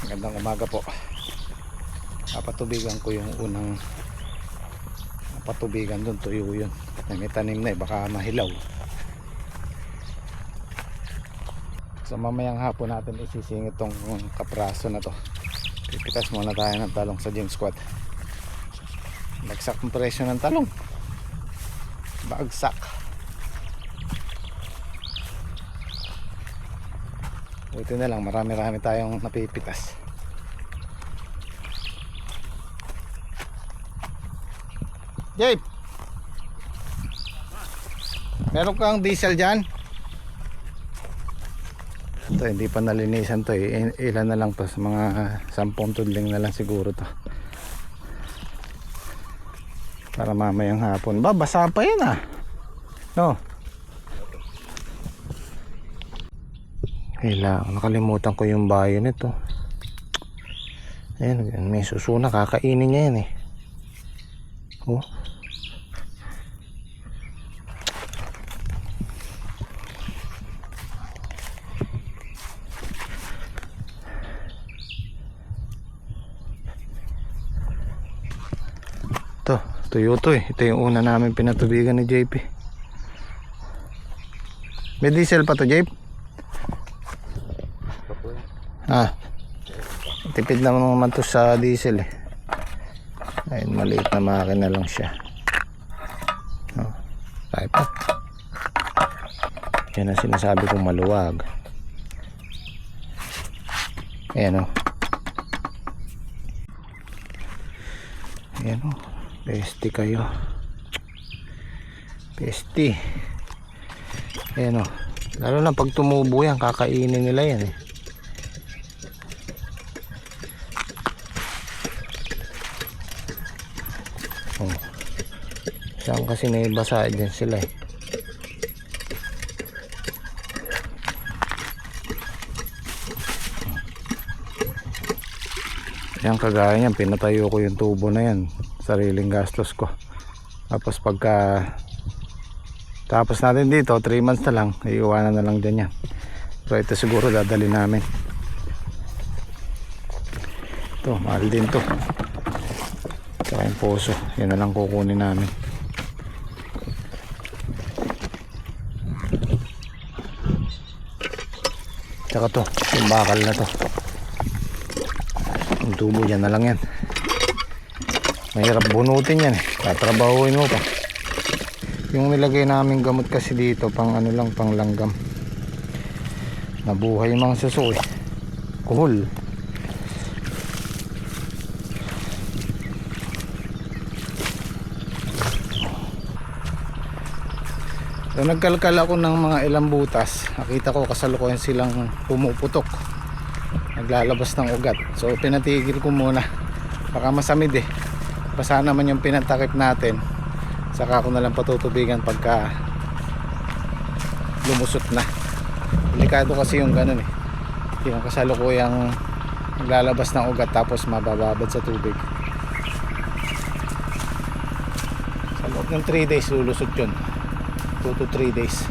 Magandang umaga po. Papatubigan ko yung unang patubigan doon, tuyo yun. May tanim na baka mahilaw. So mamayang hapon natin isisingit tong kapraso na to. Pipitas muna tayo ng talong sa James Squad. Bagsak ang presyo ng talong. Bagsak. Buti na lang marami-rami tayong napipitas. Jape, meron kang diesel dyan? Ito hindi pa nalinisan to eh. Ilan na lang to, sa mga 10 tudling na lang siguro to, para mamayang hapon. Basa pa yan ah, no? Kailangan, nakalimutan ko yung bayo nito. Ayan, may susuna, kakainin niya yan eh. Oh. Ito, tuyo to eh. Ito yung una namin pinatubigan ni JP. May diesel pa to, JP? Ah, tipid naman to sa diesel eh. Ayun, maliit na makina lang siya. Oh, tayo pa. Yan ang sinasabi kong maluwag. Ayan o. Ayan o. Pesti kayo. Pesti. Ayan o. Lalo na pag tumubo yan, kakainin nila yan eh. Oh. Saan kasi naibasa dyan sila eh. Yan, kagaya yan, pinatayo ko yung tubo na yan. Sariling gastos ko. Tapos pagka tapos natin dito 3 months na lang, iiwanan na lang dyan yan. Pero ito siguro dadali namin. Ito, mahal din to. Ito yung poso, yan na lang kukunin namin. Tsaka to, yung bakal na to, yung tubo dyan na lang yan. Mahirap bunutin yan eh, tatrabahuin mo pa. Yung nilagay namin gamot kasi dito, pang ano lang, pang langgam. Nabuhay yung mga suso eh. Kuhol. So nagkalkal ako ng mga ilang butas. Nakita ko kasalukuyan silang pumuputok, naglalabas ng ugat. So pinatigil ko muna, baka masamid eh. Basa naman yung pinatakip natin, saka ako na lang patutubigan pagka lumusot na. Delikado kasi yung ganun eh, yung kasalukuyang naglalabas ng ugat tapos mabababad sa tubig. Sa loob ng 3 days lulusot yun, 2 to 3 days.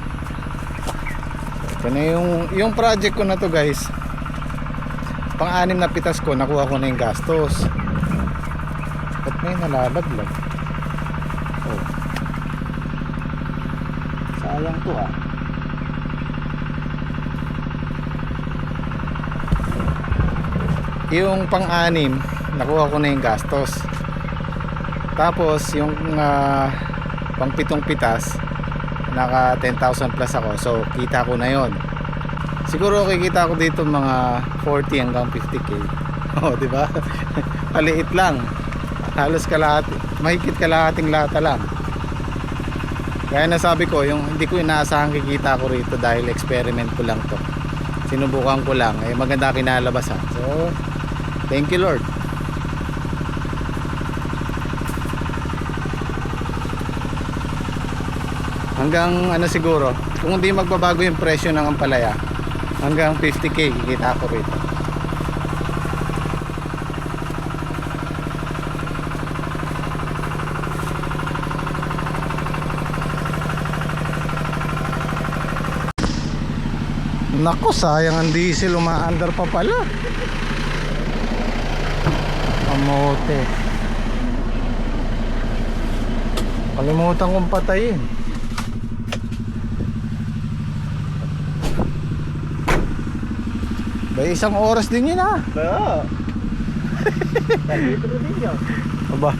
So, ito na yung project ko na to guys. Pang-6 na pitas ko, nakuha ko na yung gastos. Ba't may nalalaglag? Oh, sayang to ah. Yung pang-6 nakuha ko na yung gastos. Tapos yung pang-7 pitas naka 10,000 plus ako. So kita ko na yon. Siguro kikita ko dito mga 40 hanggang 50k. Oh, di ba? Maliit lang. Halos kalahati, mahigit kalahating lata lang. Kaya nasabi ko, yung hindi ko inaasahan kikita ko rito dahil experiment ko lang to. Sinubukan ko lang, eh maganda kinalabasan. So, thank you Lord. Hanggang ano siguro, kung hindi magbabago yung presyo ng ampalaya, hanggang 50k kikita ko rito. Nako, sayang ang diesel, umaandar pa pala. Kamote. Kalimutan kong patayin. Bay, isang oras din yun ah. Oo. Dito din yun. Aba.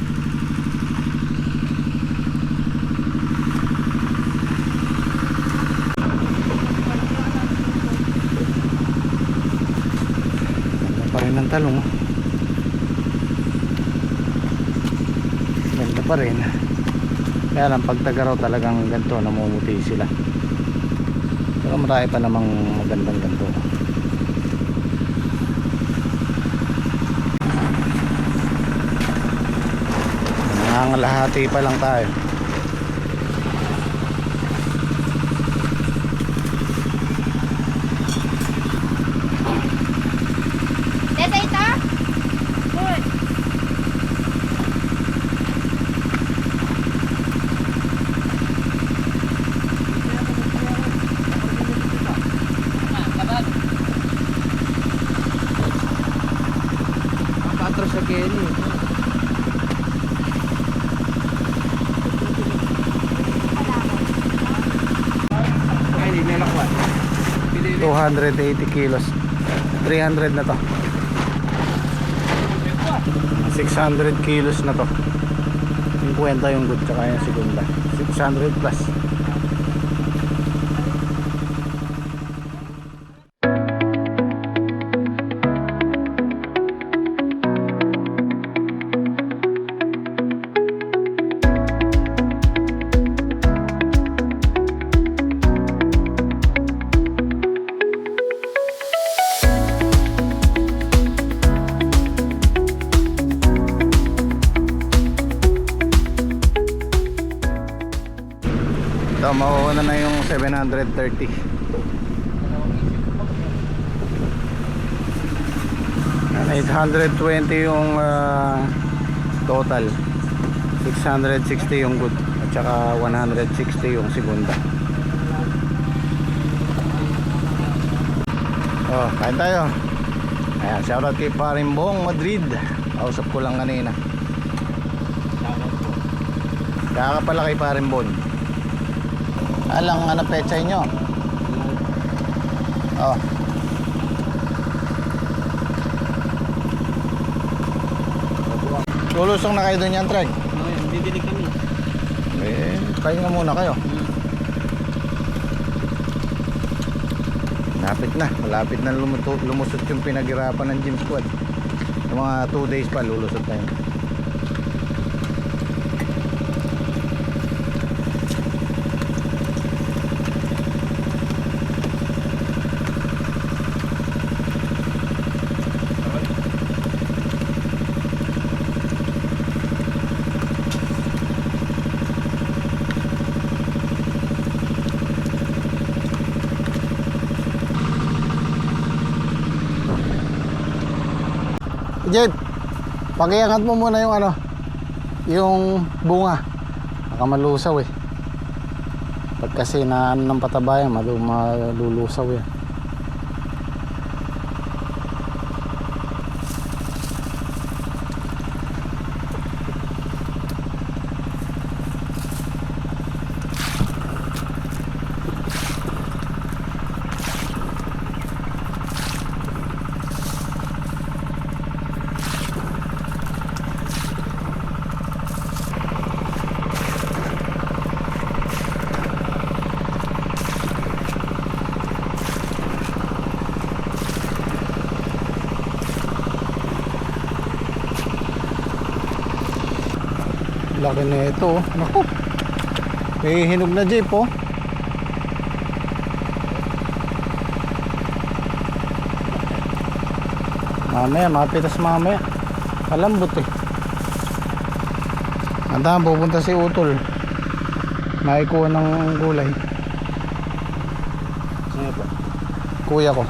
Ganda pa rin ng talong. Ganda pa rin. Kaya lang pag tagaraw talagang ganito, namumuti sila. Pero marami pa namang magandang ganito. Nangangalahati pa lang tayo. Dede ito? Good. Patro sa Kenny. Ay, hindi nalakwat. 280 kilos. 300 na to. 600 kilos na to. 50 yung good tsaka yung segunda. 600 plus. Ito, mauuna na yung 730. Yan, 820 yung total. 660 yung good. At saka 160 yung segunda. Oh, kain tayo. Ayan, shoutout kay Parimbong Madrid. Kausap ko lang kanina. Kaya ka pala kay Parimbong. Alang ano petsa nyo? Oh. Lulusong na kayo doon yan, Treg? Didinig kami. Eh, kayo na muna kayo. Malapit na lumusot yung pinaghirapan ng gym squad. Yung mga 2 days pa lulusot na yun. Jed, pakiangat mo muna yung ano, yung bunga. Baka malusaw eh. Pag kasi na ano ng patabayan, malulusaw yan. Laki na ito. Naku. May hinog na jeep oh. Mamaya, mapitas mamaya. Kalambot eh. Andahan, pupunta si Utol. Naikuha ng gulay. Sino po? Kuya ko.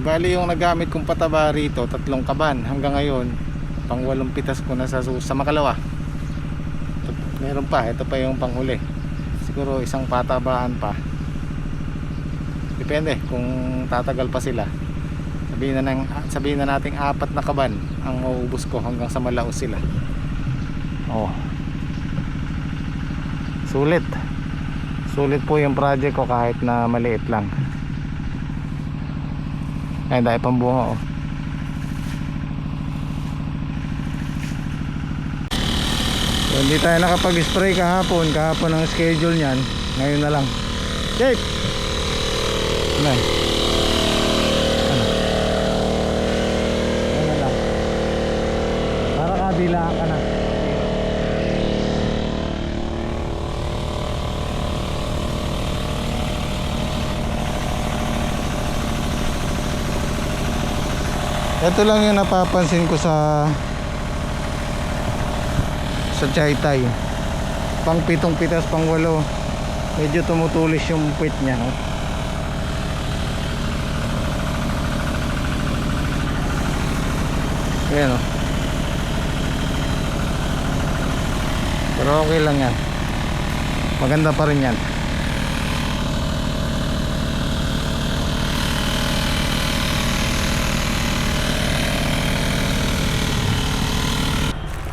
Bali yung nagamit kong pataba rito, 3 kaban. Hanggang ngayon, pang 8 pitas ko na sa makalawa. Meron pa, ito pa yung panghuli. Siguro isang patabaan pa. Depende kung tatagal pa sila. Sabihin na nating 4 na kaban ang mauubos ko hanggang sa malaos sila. Oh. Sulit. Sulit po yung project ko kahit na maliit lang. Ay, dahil pang bunga oh. So, hindi tayo nakapag-spray kahapon ang schedule niyan. Ngayon na lang. Jake! Ano? Ngayon na lang. Para kabilaan ka na. Ito lang yung napapansin ko sa Chaytay. Pang 7 pitas, pang 8. Medyo tumutulis yung puwit niya, no? Ayan, no? Pero okay lang yan. Maganda pa rin yan.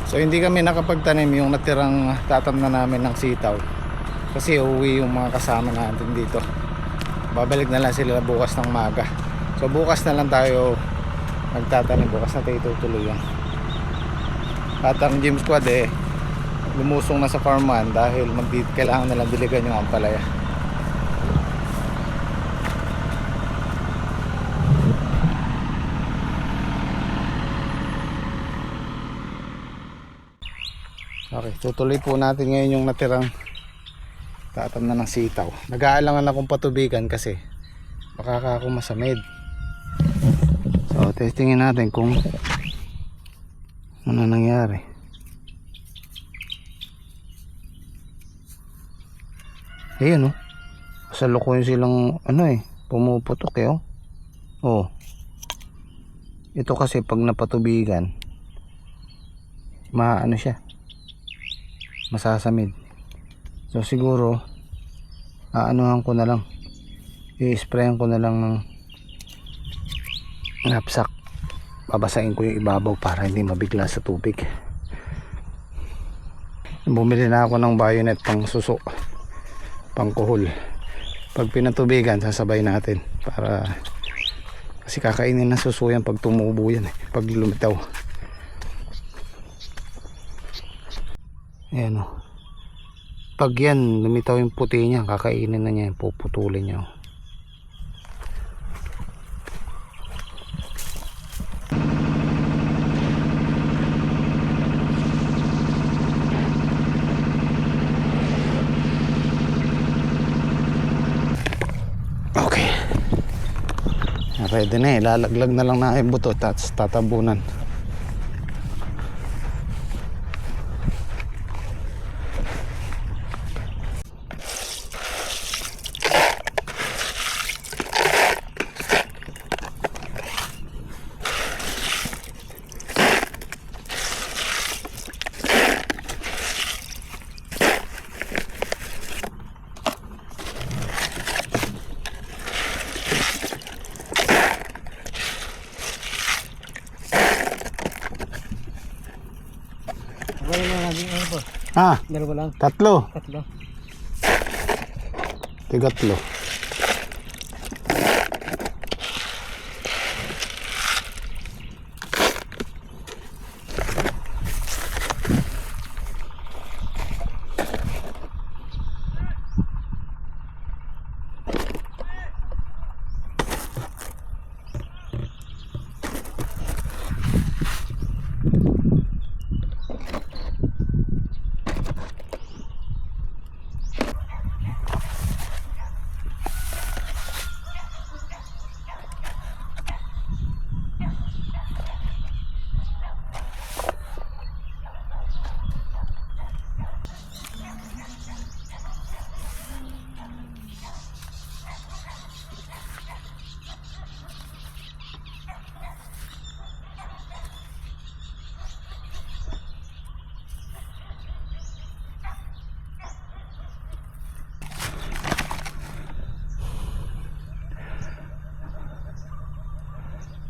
So hindi kami nakapagtanim yung natirang tatamnan namin ng sitaw kasi uuwi yung mga kasama natin dito. Babalik na lang sila bukas ng maga. So bukas na lang tayo magtatanim, bukas na tayo tutuloy yan. At ang gym squad lumusong na sa farman dahil kailangan nalang diligan yung ampalaya. Okay, tutuloy po natin ngayon yung natirang tatamnan ng sitaw. Nag-aalangan akong patubigan kasi baka ako masamid. So testingin natin kung ano nangyari. Ayun, oh. Sa lukuhin silang pumuputok oh. Oh. Ito kasi pag napatubigan siya, masasamid. So siguro aanuhan ko na lang, i-sprayan ko na lang ng knapsack. Babasahin ko yung ibabaw para hindi mabigla sa tubig. Bumili na ako ng bayonet pang suso, pang kuhol. Pag pinatubigan sasabay natin para kasi kakainin ng suso yan pag tumubo yan pag lumitaw. Ayan o. Pag yan lumitaw yung puti niya, kakainin na niya, puputulin niya o. Okay, ready na lalaglag na lang na yung buto at tatabunan. Dalawa lang. Tatlo. Tatlo. Tigatlo.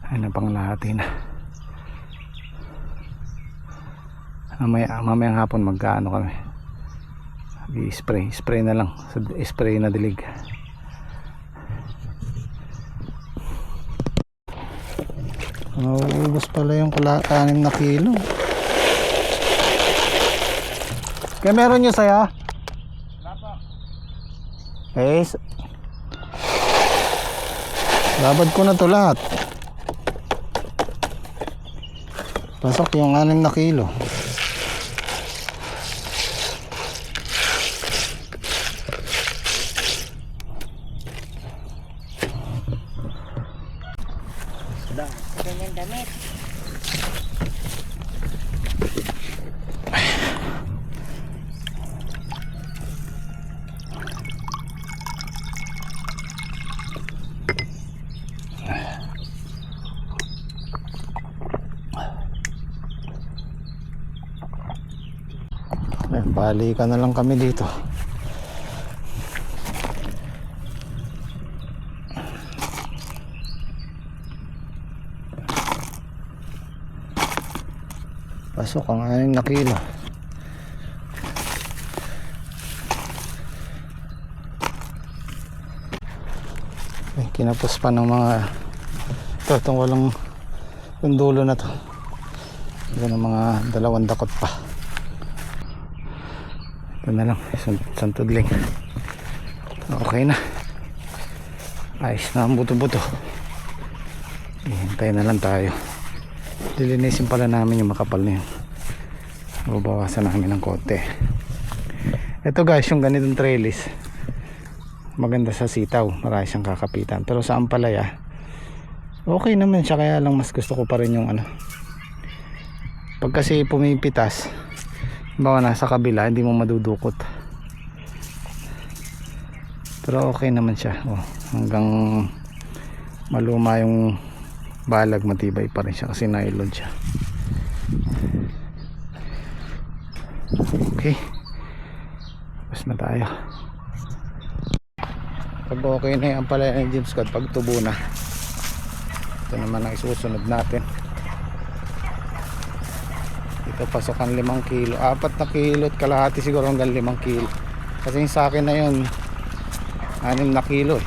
Ayun na pang lahati na. Mamayang hapon magkaano kami, spray na lang, spray na dilig. Nauubos pala yung 6 na kilo. Kaya meron nyo saya? Eh, labad ko na to lahat. Pasok yung 6 na kilo. Ganyan damit. Balikan na lang kami dito. Pasok ang 6 na kilo. Ay, kinapos pa ng mga itong walang yung dulo na to. Ito ng mga 2 dakot pa. Ito na lang, isang tudling. Okay na. Ayos na ang buto-buto. Hintay na lang tayo. Lilinisin pala namin yung makapal na yun. Babawasan namin ng konti. Ito guys, yung ganitong trellis, maganda sa sitaw, marami siyang kakapitan. Pero sa ampalaya, okay naman siya. Kaya lang mas gusto ko pa rin yung ano, pag kasi pumipitas, bawa nasa kabila, hindi mo madudukot. Pero okay naman siya. Hanggang maluma yung balag, matibay pa rin siya kasi nylon siya. Okay, tapos na tayo. Pag okay na yung ampalaya ng James Scott, pag tubo na, ito naman ang isusunod natin. Ito pasokan 5 kilo, 4 na kilo at kalahati siguro hanggang 5 kilo. Kasi yung sa akin na yun 6 na kilo eh.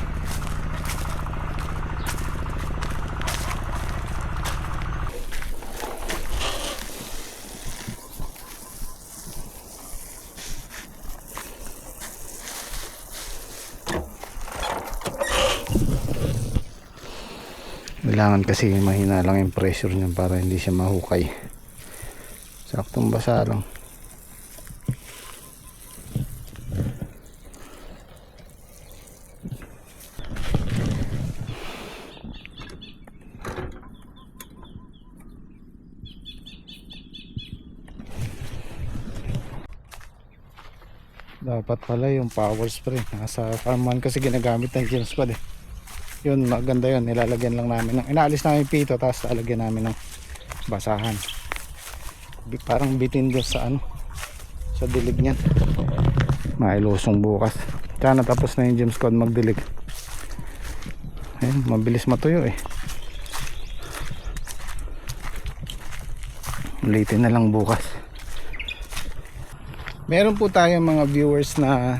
Kailangan kasi mahina lang yung pressure niya para hindi siya mahukay. Saktong basa lang. Dapat pala yung power spray nasa farm 1 kasi ginagamit ng James Scott eh. Yun, maganda yun. Nilalagyan lang namin ng, inaalis namin yung pito, tapos lalagyan namin ng basahan. Parang bitin doon sa ano, sa dilig niyan. Mailusong bukas. Sana tapos na yung James Scott magdilig. Ayun, mabilis matuyo eh. Ulitin na lang bukas. Meron po tayong mga viewers na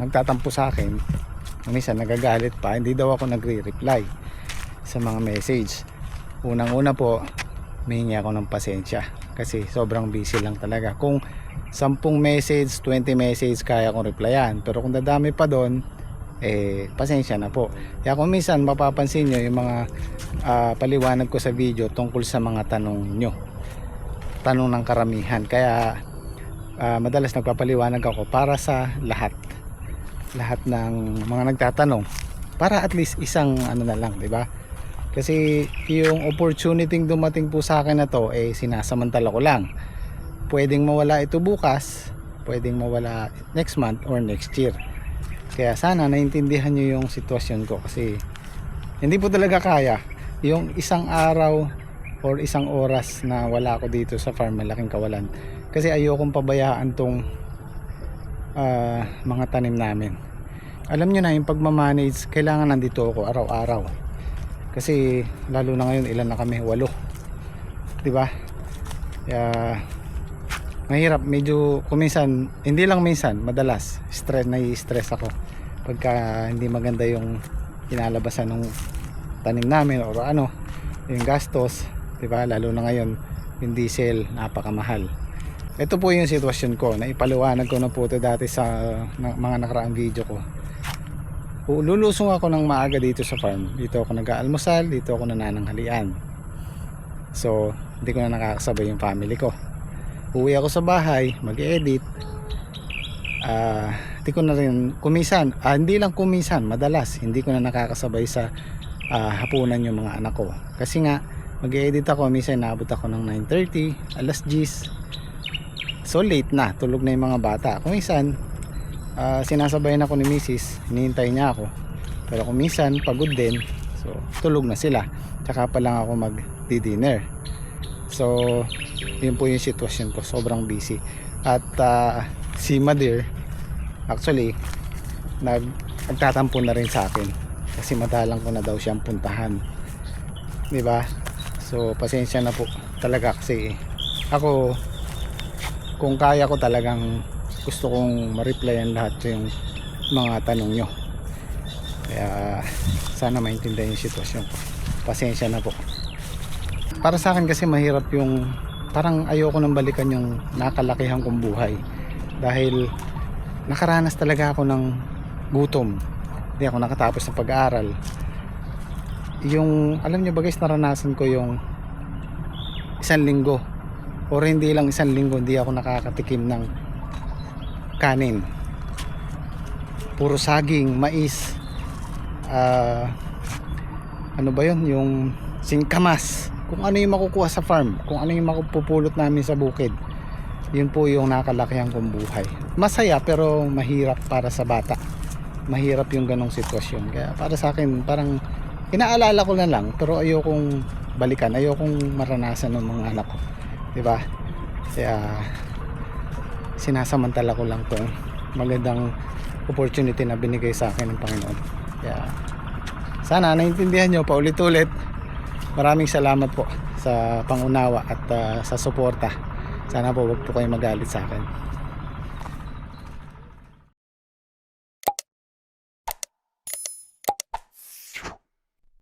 nagtatampo sa akin. Minsan nagagalit pa, hindi daw ako nagre-reply sa mga message. Unang-una po, humingi ako ng pasensya kasi sobrang busy lang talaga. Kung 10 message, 20 message kaya kong replyan, pero kung dadami pa doon, pasensya na po. Kaya kung minsan mapapansin nyo yung mga paliwanag ko sa video tungkol sa mga tanong nyo, tanong ng karamihan, kaya madalas nagpapaliwanag ako para sa lahat ng mga nagtatanong, para at least isang ano na lang, 'di ba? Kasi yung opportunity dumating po sa akin na to sinasamantala ko lang. Pwedeng mawala ito bukas, pwedeng mawala next month or next year. Kaya sana naintindihan niyo yung sitwasyon ko kasi hindi po talaga kaya yung isang araw or isang oras na wala ako dito sa farm Malaking Kawalan. Kasi ayokong pabayaan tong mga tanim namin. Alam nyo na yung pagmamanage, kailangan nandito ako araw-araw. Kasi lalo na ngayon, ilan na kami? 8, di ba? Kaya mahirap, medyo kuminsan, hindi lang minsan, madalas nai-stress ako pagka hindi maganda yung kinalabasan ng tanim namin o ano, yung gastos, di ba? Lalo na ngayon, yung diesel napakamahal. Ito po yung sitwasyon ko, na ipaliwanag ko na po ito dati sa mga nakaraang video ko. Lulusong ako ng maaga dito sa farm. Dito ako nag-aalmusal, dito ako nanananghalian. So hindi ko na nakakasabay yung family ko. Uwi ako sa bahay, mag-edit. Hindi ko na rin kumisan, hindi lang kumisan, madalas hindi ko na nakakasabay sa hapunan yung mga anak ko. Kasi nga mag-edit ako, minsan naabot ako ng 9:30, alas 10. So late na, tulog na yung mga bata. Kung minsan sinasabayan ako ni Mrs., hinihintay niya ako. Pero kung minsan pagod din, so tulog na sila. Tsaka pa lang ako mag-dinner. So yun po yung sitwasyon ko, sobrang busy. At si Madir actually nagtatampo na rin sa akin kasi madalang ko na daw siyang puntahan, di ba? So pasensya na po talaga kasi ako, kung kaya ko, talagang gusto kong ma-replyan lahat yung mga tanong nyo. Kaya sana maintindihan yung sitwasyon ko. Pasensya na po. Para sa akin kasi mahirap yung parang ayoko nang balikan yung nakalakihan kong buhay. Dahil nakaranas talaga ako ng gutom. Hindi ako nakatapos ng pag-aaral. Yung, alam nyo ba guys, naranasan ko yung 1 linggo. Or hindi lang 1 linggo, hindi ako nakakatikim ng kanin. Puro saging, mais, ano ba yun, yung singkamas, kung ano yung makukuha sa farm, kung ano yung makupupulot namin sa bukid. Yun po yung nakalakihan kong buhay. Masaya pero mahirap para sa bata. Mahirap yung ganong sitwasyon. Kaya para sa akin, parang inaalala ko na lang, pero ayokong balikan, ayokong maranasan ng mga anak ko, diba? Kaya sinasamantala ko lang tong magandang opportunity na binigay sa akin ng Panginoon. Kaya sana naintindihan nyo paulit-ulit. Maraming salamat po sa pangunawa at sa suporta. Sana po wag po kayo magalit sa akin.